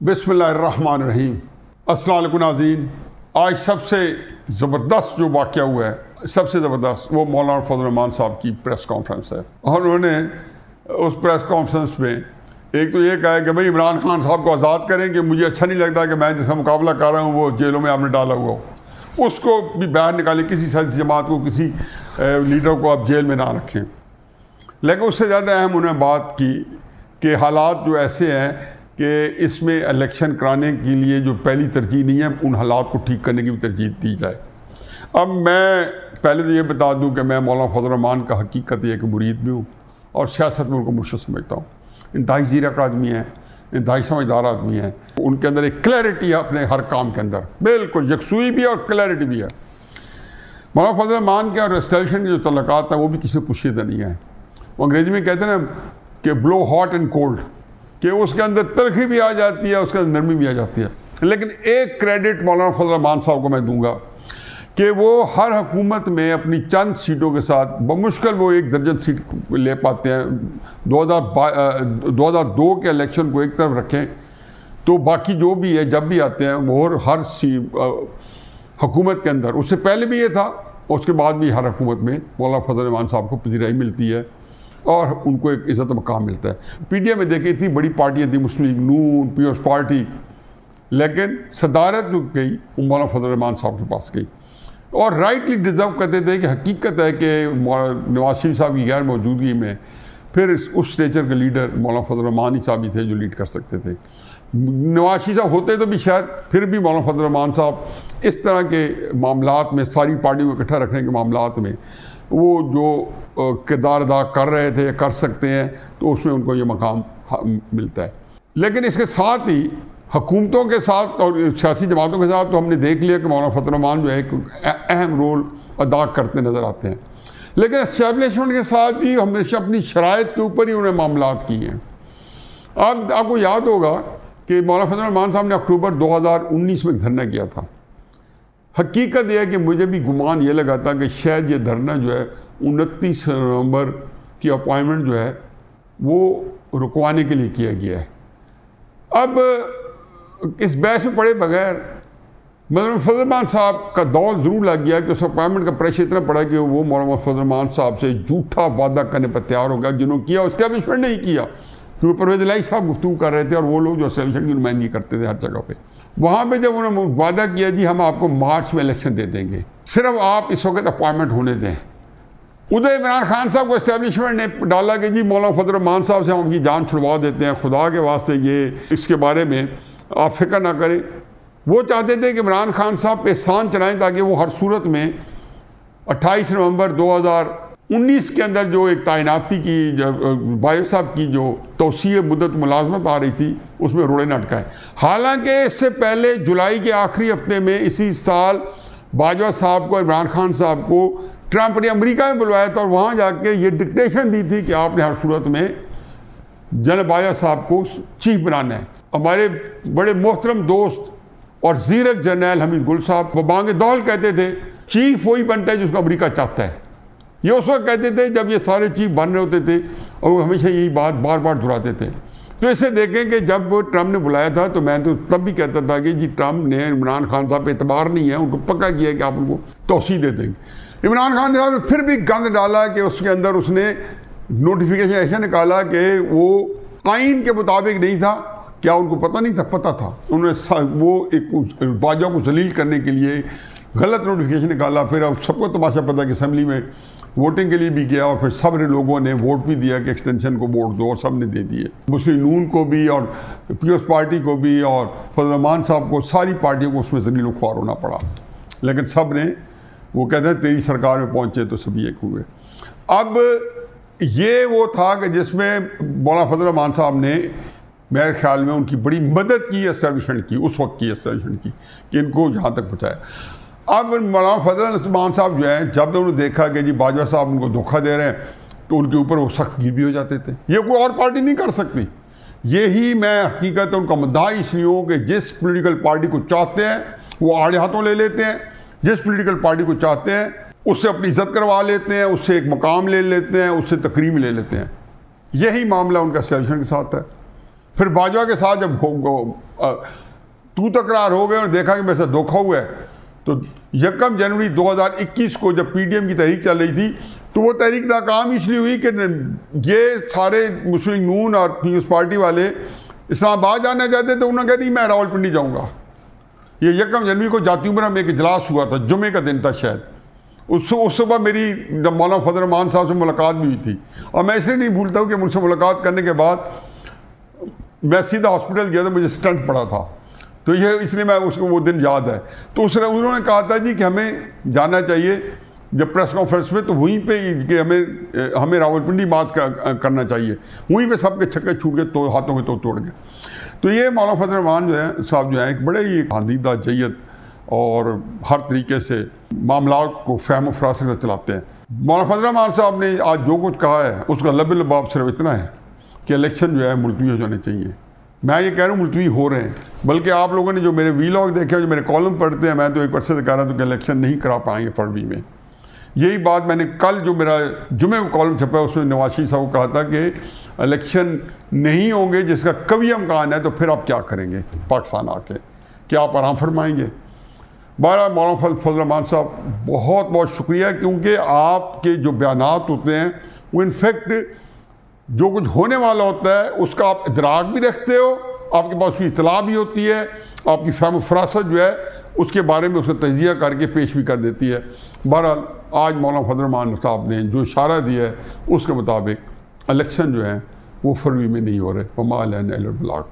बिस्मिल्लाहिर्रहमानिर्रहीम। अस्सलाम वालेकुम नाज़रीन। आज सबसे ज़बरदस्त जो वाक़या हुआ है, सबसे ज़बरदस्त वो मौलाना फजल रहमान साहब की प्रेस कॉन्फ्रेंस है। और उन्होंने उस प्रेस कॉन्फ्रेंस में एक तो ये कहा कि भाई इमरान खान साहब को आज़ाद करें कि मुझे अच्छा नहीं लगता कि मैं जिसका मुकाबला कर रहा हूँ वो जेलों में आपने डाला हुआ हो, उसको भी बाहर निकालें, किसी सियासी जमात को, किसी लीडर को आप जेल में ना रखें। लेकिन उससे ज़्यादा अहम उन्होंने बात की कि हालात जो ऐसे हैं कि इसमें इलेक्शन कराने के लिए जो पहली तरजीह नहीं है, उन हालात को ठीक करने की भी तरजीह दी जाए। अब मैं पहले तो ये बता दूं कि मैं मौलाना फजल रहमान का हकीकत एक मुरीद भी हूँ और सियासत में उनको मुर्शिद समझता हूँ। इंतहाई ज़ीरक आदमी है, इंतहाई समझदार आदमी है, उनके अंदर एक क्लैरिटी है अपने हर काम के अंदर, बिल्कुल यकसुई भी है और क्लैरिटी भी है। मौलाना फजल रहमान के और एस्टेब्लिशमेंट के जो तल्लुकात हैं वो भी किसी पुशीदा नहीं है। वो अंग्रेजी में कहते हैं ना कि ब्लो हॉट एंड कोल्ड, कि उसके अंदर तलखी भी आ जाती है, उसके अंदर नरमी भी आ जाती है। लेकिन एक क्रेडिट मौलाना फजल रहमान साहब को मैं दूंगा कि वो हर हुकूमत में अपनी चंद सीटों के साथ बमुश्किल वो 1 दर्जन सीट ले पाते हैं। 2002 के इलेक्शन को एक तरफ रखें तो बाकी जो भी है जब भी आते हैं वो हर हुकूमत के अंदर, उससे पहले भी ये था, उसके बाद भी हर हुकूमत में मौलाना फजल रहमान साहब को पजीराई मिलती है और उनको एक इज़्ज़त मकाम मिलता है। पीडीएम में देखिए इतनी बड़ी पार्टियाँ थी, मुस्लिम लीग नून, पीपल्स पार्टी, लेकिन सदारत जो गई वो मौलाना फजल रहमान साहब के पास गई और राइटली डिज़र्व करते थे। कि हकीकत है कि नवाज शरीफ साहब की गैर मौजूदगी में फिर उस स्टेचर के लीडर मौलाना फजल रहमान ही साहब ही थे जो लीड कर सकते थे। नवाज शरीफ साहब होते तो भी शायद फिर भी मौलाना फजल रहमान साहब इस तरह के मामलात में, सारी पार्टियों को इकट्ठा रखने के मामलात में वो जो किरदार अदा कर रहे थे, कर सकते हैं, तो उसमें उनको ये मकाम मिलता है। लेकिन इसके साथ ही हुकूमतों के साथ और सियासी जमातों के साथ तो हमने देख लिया कि मौलाना फजल रहमान जो है एक अहम रोल अदा करते नज़र आते हैं। लेकिन एस्टेब्लिशमेंट के साथ भी हमेशा अपनी शराइत के ऊपर ही उन्हें मामलात किए हैं। अब आपको याद होगा कि मौलाना फजल रहमान साहब ने अक्टूबर 2019 में धरना किया था। हकीकत यह है कि मुझे भी गुमान ये लगा था कि शायद ये धरना जो है 29 नवंबर की अपॉइंटमेंट जो है वो रुकवाने के लिए किया गया है। अब इस बहस में पड़े बगैर मौलाना फजल रहमान साहब का दौर ज़रूर लग गया कि उस अपॉइंटमेंट का प्रेशर इतना पड़ा कि वो मौलाना फजल रहमान साहब से झूठा वादा करने पर तैयार हो गया, जिन्होंने किया एस्टेब्लिशमेंट नहीं किया, क्योंकि परवेज़ इलाही साहब गुफ्तगू कर रहे थे और वो लोग जो एस्टेब्लिशमेंट की नुमाइंदगी करते थे हर जगह पे, वहाँ पे जब उन्होंने वादा किया जी हम आपको मार्च में इलेक्शन दे देंगे, सिर्फ आप इस वक्त अपॉइंटमेंट होने दें, उधर इमरान खान साहब को एस्टेब्लिशमेंट ने डाला कि जी मौलाना फजल रहमान साहब से हम उनकी जान छुड़वा देते हैं, खुदा के वास्ते ये इसके बारे में आप फिक्र ना करें। वो चाहते थे कि इमरान खान साहब पे एहसान चलाएँ ताकि वो हर सूरत में 28 नवंबर 2019 के अंदर जो एक तैनाती की बायो साहब की जो तौसीए मुद्दत मुलाजमत आ रही थी उसमें रोड़े न अटकाएँ। हालांकि इससे पहले जुलाई के आखिरी हफ्ते में इसी साल बाजवा साहब को, इमरान खान साहब को ट्रंप ने अमेरिका में बुलवाया था और वहाँ जाके ये डिक्टेशन दी थी कि आपने हर सूरत में जनरल बाजवा साहब को चीफ बनाना है। हमारे बड़े मोहतरम दोस्त और ज़ीरक जनरल हमीद गुल साहब वो बांगे दौल कहते थे चीफ वही बनता है जिसको अमेरिका चाहता है। ये उस वक्त कहते थे जब ये सारे चीफ बन रहे होते थे और वो हमेशा यही बात बार बार दोहराते थे। तो इसे देखें कि जब ट्रंप ने बुलाया था तो मैं तो तब भी कहता था कि जी ट्रंप ने इमरान खान साहब पे एतबार नहीं है, उनको पक्का किया कि आप उनको तौसीह दे देंगे। इमरान खान साहब ने फिर भी गंद डाला कि उसके अंदर उसने नोटिफिकेशन ऐसा निकाला कि वो आइन के मुताबिक नहीं था। क्या उनको पता नहीं था? पता था। उन्होंने वो एक बाजवा को जलील करने के लिए गलत नोटिफिकेशन निकाला। फिर अब सबको तमाशा पता कि असम्बली में वोटिंग के लिए भी गया और फिर सब लोगों ने वोट भी दिया कि एक्सटेंशन को वोट दो और सब ने दे दिए, मुस्लिम नून को भी और पीपल्स पार्टी को भी और फजल रहमान साहब को, सारी पार्टियों को उसमें जलील ख्वार होना पड़ा। लेकिन सब ने, वो कहते हैं तेरी सरकार में पहुँचे तो सभी एक हुए। अब ये वो था कि जिसमें मौलाना फजल रहमान साहब ने मेरे ख्याल में उनकी बड़ी मदद की एस्टेब्लिशमेंट की, उस वक्त की एस्टेब्लिशमेंट की कि इनको यहाँ तक पहुँचाया। अब मौलाना फजल रहमान साहब जो है जब उन्होंने देखा कि जी बाजवा साहब उनको धोखा दे रहे हैं तो उनके ऊपर वो सख्त गिर भी हो जाते थे। ये कोई और पार्टी नहीं कर सकती। यही मैं हकीकत उनका मुद्दा इसलिए हूँ कि जिस पोलिटिकल पार्टी को चाहते हैं वो आड़े हाथों ले लेते हैं, जिस पोलिटिकल पार्टी को चाहते हैं उससे अपनी इज्जत करवा लेते हैं, उससे एक मकाम ले लेते हैं, उससे तकरीम ले लेते हैं। यही मामला उनका एस्टेब्लिशमेंट के साथ है। फिर बाजवा के साथ जब तू तकरार हो गए और देखा कि मेरे से धोखा हुआ है, तो 1 जनवरी 2021 को जब पीडीएम की तहरीक चल रही थी, तो वो तहरीक नाकाम इसलिए हुई कि ये सारे मुस्लिम नून और पीपल्स पार्टी वाले इस्लामाबाद जाना चाहते थे। उन्होंने कहा नहीं, मैं रावलपिंडी जाऊँगा। ये 1 जनवरी को जाती उमरा में एक इजलास हुआ था, जुमे का दिन था शायद। उस सुबह मेरी मौलाना फजल रहमान साहब से मुलाकात भी हुई थी, और मैं इसलिए नहीं भूलता हूँ कि मुझसे मुलाकात करने के बाद मैं सीधा हॉस्पिटल गया था, मुझे स्टंट पड़ा था, तो ये इसलिए मैं उसको वो दिन याद है। तो उन्होंने कहा था जी कि हमें जाना चाहिए जब प्रेस कॉन्फ्रेंस में, तो वहीं पे कि हमें रावलपिंडी बात करना चाहिए। वहीं पे सबके छक्के छूट गए, तो हाथों के तो तोड़ गए। तो ये मौलाना फजल रहमान जो है साहब जो है एक बड़े ही खांदीदा जय्यत और हर तरीके से मामलात को फहम फरासत से चलाते हैं। मौलाना फजल रहमान साहब ने आज जो कुछ कहा है उसका लब लबाब सिर्फ इतना है कि इलेक्शन जो है मुलतवी हो जाने चाहिए। मैं ये कह रहा हूँ मुलतवी हो रहे हैं, बल्कि आप लोगों ने जो मेरे वीलॉग देखे, जो मेरे कॉलम पढ़ते हैं, मैं तो एक वर्ष से कह रहा था कि इलेक्शन नहीं करा पाएंगे फरवरी में। यही बात मैंने कल जो मेरा जुमे को कॉलम छपा उसमें नवाज शरीफ साहब को कहा था कि इलेक्शन नहीं होंगे जिसका कभी इम्कान है, तो फिर आप क्या करेंगे पाकिस्तान आके, क्या आप आराम फरमाएंगे? बहरहाल मौलाना फजल रहमान साहब बहुत बहुत शुक्रिया, क्योंकि आपके जो बयानात होते हैं वो इनफैक्ट जो कुछ होने वाला होता है उसका आप इदराक भी रखते हो, आपके पास उसकी इतला भी होती है, आपकी फहम फरासत जो है उसके बारे में उसका तजिया करके पेश भी कर देती है। बहरहाल आज मौलाना फजल रहमान साहब ने जो इशारा दिया है उसके मुताबिक इलेक्शन जो है वो फरवरी में नहीं हो रहे। वमा अलैना इल्लल बलाग।